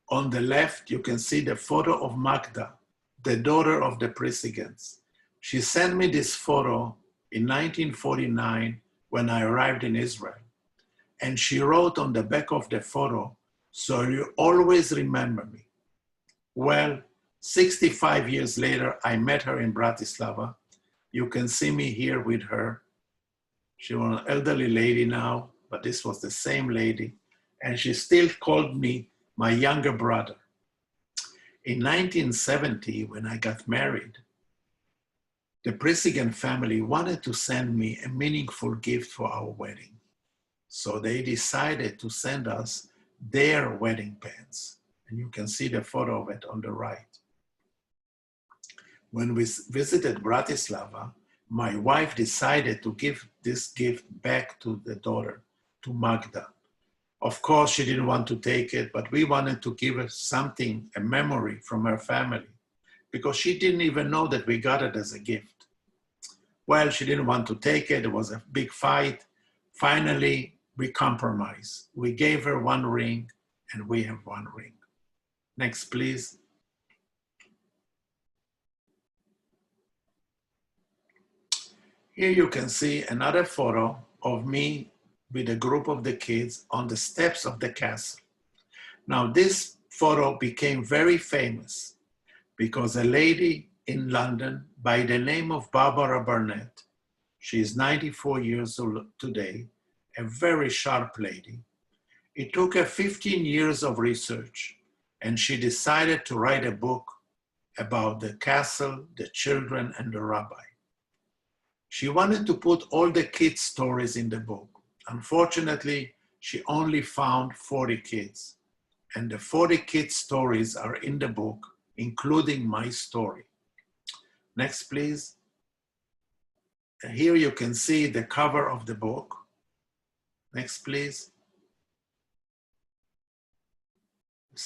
On the left, you can see the photo of Magda, the daughter of the presidents. She sent me this photo in 1949 when I arrived in Israel. And she wrote on the back of the photo, "So you always remember me." Well, 65 years later, I met her in Bratislava. You can see me here with her. She was an elderly lady now, but this was the same lady. And she still called me my younger brother. In 1970, when I got married, the Prisigan family wanted to send me a meaningful gift for our wedding. So they decided to send us their wedding pants. And you can see the photo of it on the right. When we visited Bratislava, my wife decided to give this gift back to the daughter, to Magda. Of course, she didn't want to take it, but we wanted to give her something, a memory from her family, because she didn't even know that we got it as a gift. Well, she didn't want to take it. It was a big fight. Finally, we compromised. We gave her one ring, and we have one ring. Next, please. Here you can see another photo of me with a group of the kids on the steps of the castle. Now, this photo became very famous because a lady in London by the name of Barbara Barnett, she is 94 years old today, a very sharp lady. It took her 15 years of research, and she decided to write a book about the castle, the children, and the rabbi. She wanted to put all the kids' stories in the book. Unfortunately, she only found 40 kids, and the 40 kids' stories are in the book, including my story. Next, please. Here you can see the cover of the book. Next, please.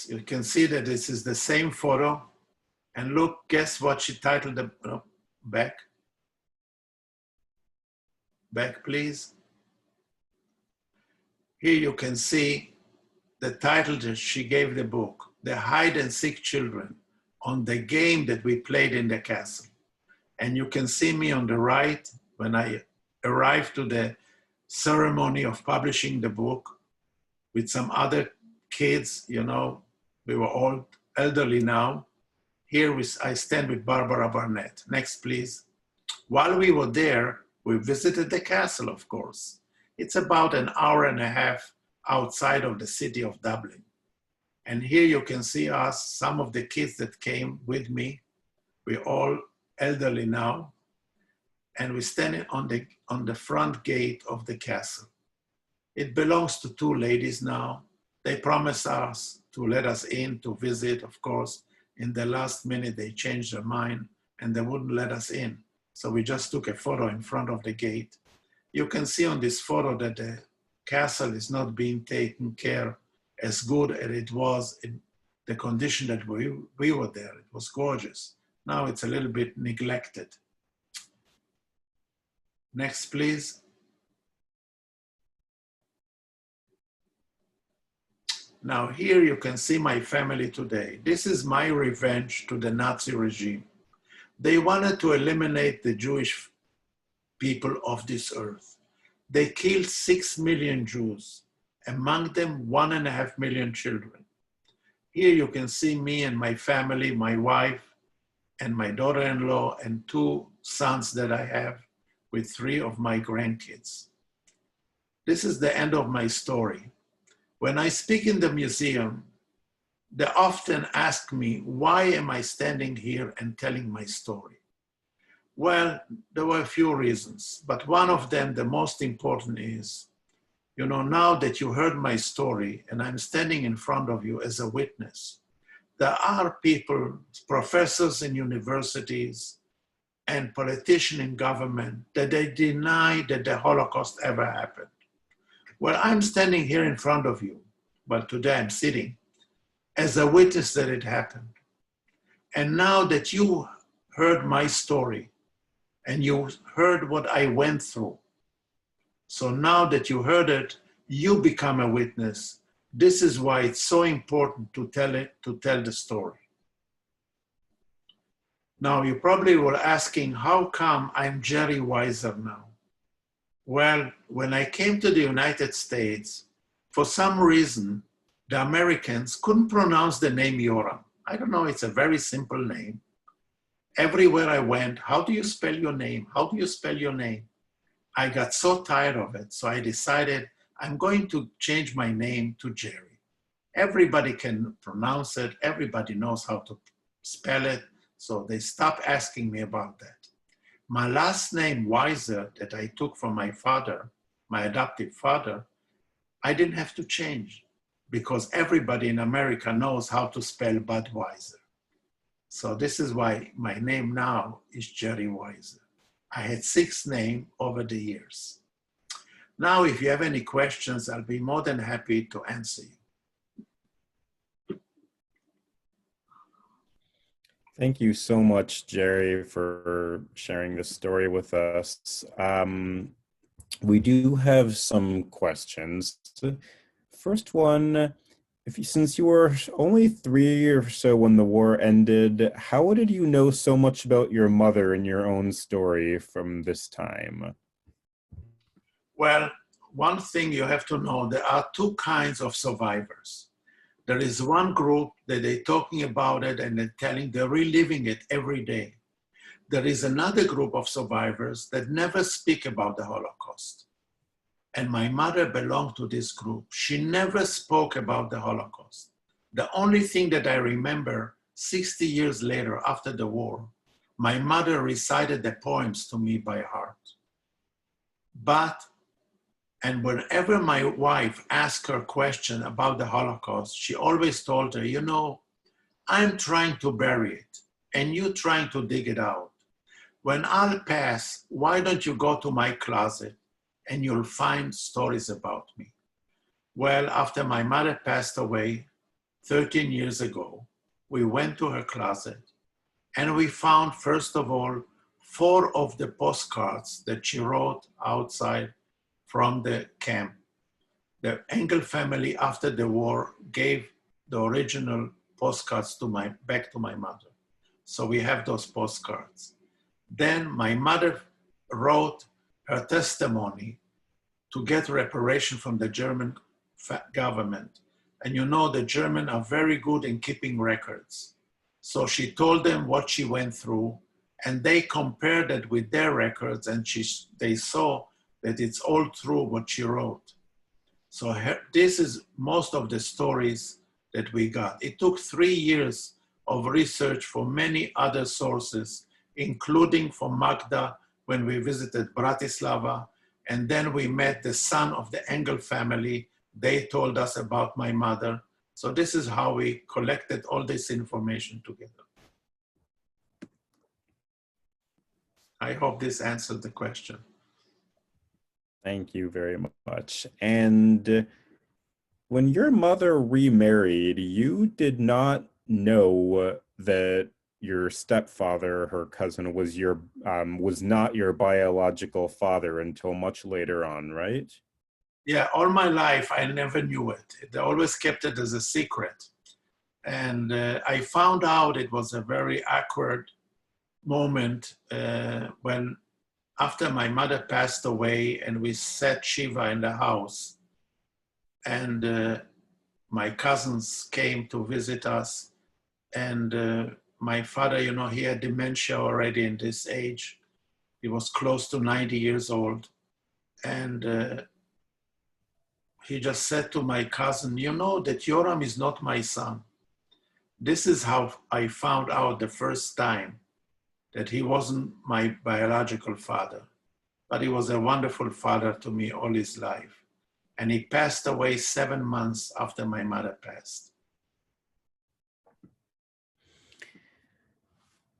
You can see that this is the same photo. And look, guess what she titled the back? Back, please. Here you can see the title that she gave the book, The Hide and Seek Children, on the game that we played in the castle. And you can see me on the right when I arrived to the ceremony of publishing the book with some other kids, you know, we were all elderly now. Here I stand with Barbara Barnett. Next, please. While we were there, we visited the castle, of course. It's about an hour and a half outside of the city of Dublin. And here you can see us, some of the kids that came with me. We're all elderly now. And we're standing on the front gate of the castle. It belongs to two ladies now. They promised us to let us in to visit. Of course, in the last minute, they changed their mind and they wouldn't let us in. So we just took a photo in front of the gate. You can see on this photo that the castle is not being taken care as good as it was in the condition that we were there. It was gorgeous. Now it's a little bit neglected. Next, please. Now here you can see my family today. This is my revenge to the Nazi regime. They wanted to eliminate the Jewish people of this earth. They killed 6 million Jews, among them 1.5 million children. Here you can see me and my family, my wife and my daughter-in-law and 2 sons that I have with 3 of my grandkids. This is the end of my story. When I speak in the museum, they often ask me, why am I standing here and telling my story? Well, there were a few reasons, but one of them, the most important is, you know, now that you heard my story and I'm standing in front of you as a witness, there are people, professors in universities and politicians in government that they deny that the Holocaust ever happened. Well, I'm standing here in front of you, but today I'm sitting as a witness that it happened. And now that you heard my story and you heard what I went through, so now that you heard it, you become a witness. This is why it's so important to tell the story. Now you probably were asking, how come I'm Jerry Weiser now? Well, when I came to the United States, for some reason, the Americans couldn't pronounce the name Yoram. I don't know, it's a very simple name. Everywhere I went, how do you spell your name? How do you spell your name? I got so tired of it, so I decided I'm going to change my name to Jerry. Everybody can pronounce it, everybody knows how to spell it, so they stopped asking me about that. My last name, Weiser, that I took from my father, my adoptive father, I didn't have to change because everybody in America knows how to spell Budweiser. So this is why my name now is Jerry Weiser. I had 6 names over the years. Now, if you have any questions, I'll be more than happy to answer you. Thank you so much, Jerry, for sharing this story with us. We do have some questions. First one, since you were only 3 or so when the war ended, how did you know so much about your mother and your own story from this time? Well, one thing you have to know, there are 2 kinds of survivors. There is one group that they're talking about it and they're reliving it every day. There is another group of survivors that never speak about the Holocaust. And my mother belonged to this group. She never spoke about the Holocaust. The only thing that I remember 60 years later after the war, my mother recited the poems to me by heart. And whenever my wife asked her a question about the Holocaust, she always told her, you know, I'm trying to bury it and you're trying to dig it out. When I'll pass, why don't you go to my closet and you'll find stories about me? Well, after my mother passed away 13 years ago, we went to her closet and we found, first of all, 4 of the postcards that she wrote outside from the camp. The Engel family, after the war, gave the original postcards back to my mother. So we have those postcards. Then my mother wrote her testimony to get reparation from the German government. And you know, the Germans are very good in keeping records. So she told them what she went through, and they compared it with their records, and they saw that it's all true what she wrote. So this is most of the stories that we got. It took 3 years of research for many other sources, including from Magda when we visited Bratislava, and then we met the son of the Engel family. They told us about my mother. So this is how we collected all this information together. I hope this answered the question. Thank you very much. And when your mother remarried, you did not know that your stepfather, her cousin, was not your biological father until much later on, right? Yeah, all my life I never knew it. They always kept it as a secret. And I found out it was a very awkward moment when, after my mother passed away, and we sat Shiva in the house, and my cousins came to visit us, and my father, you know, he had dementia already in this age. He was close to 90 years old. And he just said to my cousin, you know that Yoram is not my son. This is how I found out the first time that he wasn't my biological father, but he was a wonderful father to me all his life. And he passed away 7 months after my mother passed.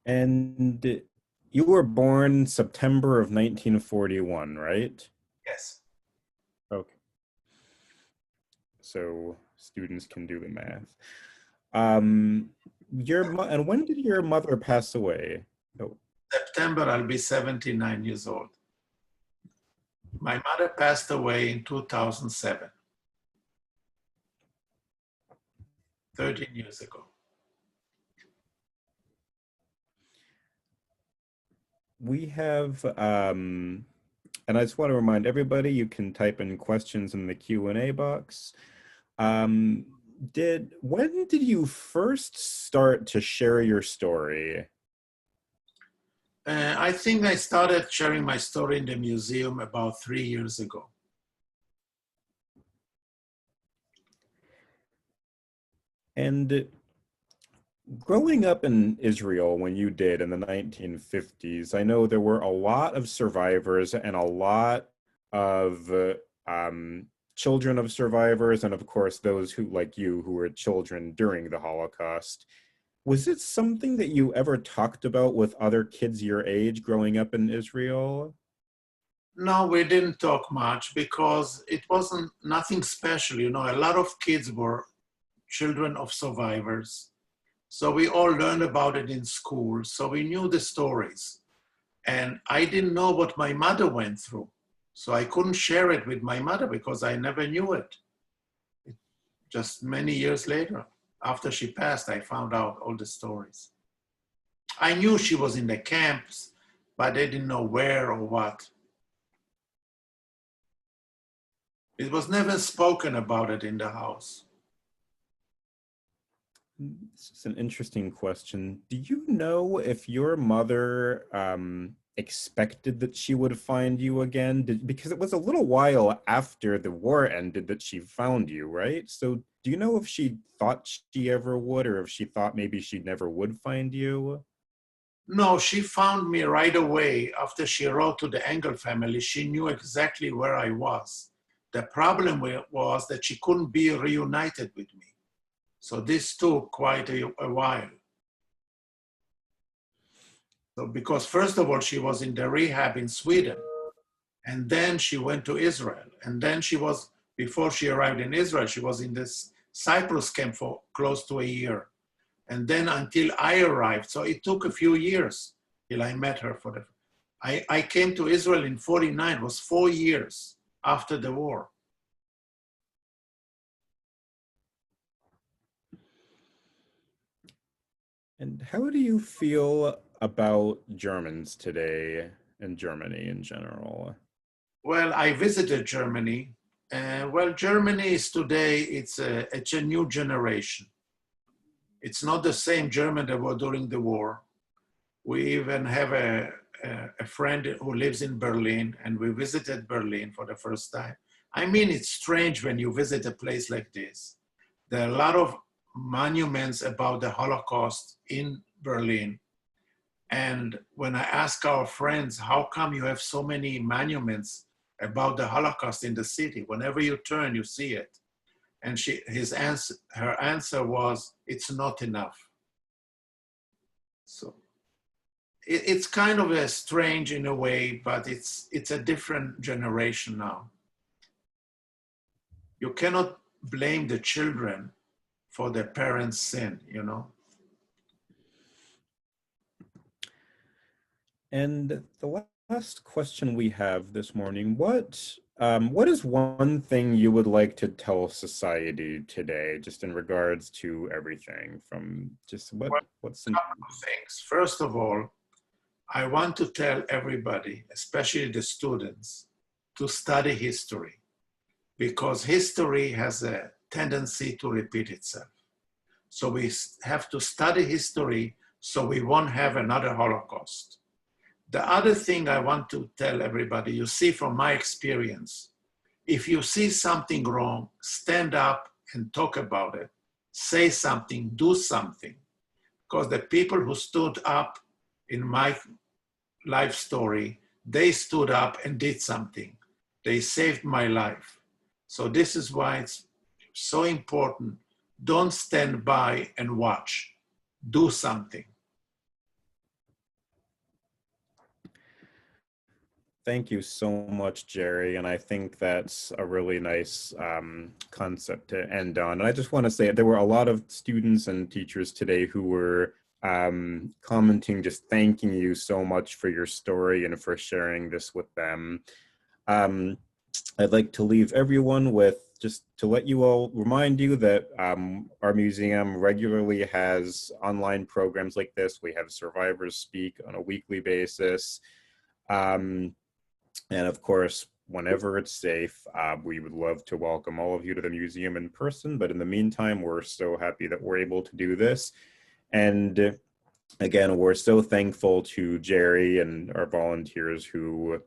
And you were born September of 1941, right? Yes. Okay. So students can do the math. And when did your mother pass away? Oh. September, I'll be 79 years old. My mother passed away in 2007, 13 years ago. We have, and I just want to remind everybody, you can type in questions in the Q&A box. When did you first start to share your story? I think I started sharing my story in the museum about 3 years ago. And growing up in Israel when you did in the 1950s, I know there were a lot of survivors and a lot of children of survivors, and of course those who, like you, who were children during the Holocaust. Was it something that you ever talked about with other kids your age growing up in Israel? No, we didn't talk much because it wasn't nothing special. You know, a lot of kids were children of survivors. So we all learned about it in school. So we knew the stories. And I didn't know what my mother went through. So I couldn't share it with my mother because I never knew it. Just many years later, after she passed, I found out all the stories. I knew she was in the camps, but I didn't know where or what. It was never spoken about it in the house. This is an interesting question. Do you know if your mother expected that she would find you again? Because it was a little while after the war ended that she found you, right? So do you know if she thought she ever would, or if she thought maybe she never would find you? No, she found me right away after she wrote to the Engel family. She knew exactly where I was. The problem was that she couldn't be reunited with me. So this took quite a while. So because first of all, she was in the rehab in Sweden, and then she went to Israel. And then before she arrived in Israel, she was in this Cyprus camp for close to a year. And then until I arrived, so it took a few years till I met her I came to Israel in 49, it was 4 years after the war. And how do you feel about Germans today and Germany in general? Well, I visited Germany. Well, Germany is today, it's a new generation. It's not the same German that were during the war. We even have a friend who lives in Berlin, and we visited Berlin for the first time. I mean, it's strange when you visit a place like this. There are a lot of monuments about the Holocaust in Berlin. And when I ask our friends, how come you have so many monuments about the Holocaust in the city? Whenever you turn, you see it. And her answer was, it's not enough. So it's kind of a strange in a way, but it's a different generation now. You cannot blame the children for their parents' sin, you know? And the last question we have this morning, what is one thing you would like to tell society today, just in regards to everything from just Well, what's a couple of things. First of all, I want to tell everybody, especially the students, to study history because history has a tendency to repeat itself. So we have to study history so we won't have another Holocaust. The other thing I want to tell everybody, you see from my experience, if you see something wrong, stand up and talk about it. Say something, do something. Because the people who stood up in my life story, they stood up and did something. They saved my life. So this is why it's so important. Don't stand by and watch. Do something. Thank you so much, Jerry. And I think that's a really nice concept to end on. And I just want to say there were a lot of students and teachers today who were commenting, just thanking you so much for your story and for sharing this with them. I'd like to leave everyone with just to let you all remind you that our museum regularly has online programs like this. We have survivors speak on a weekly basis. And of course, whenever it's safe, we would love to welcome all of you to the museum in person. But in the meantime, we're so happy that we're able to do this. And again, we're so thankful to Jerry and our volunteers who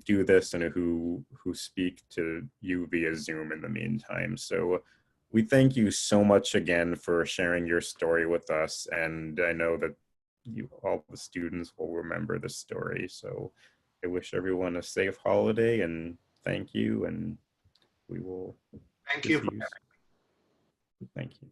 do this and who speak to you via Zoom in the meantime. So we thank you so much again for sharing your story with us. And I know that all the students will remember this story. So I wish everyone a safe holiday and thank you. And we will Thank just you. use. Thank you.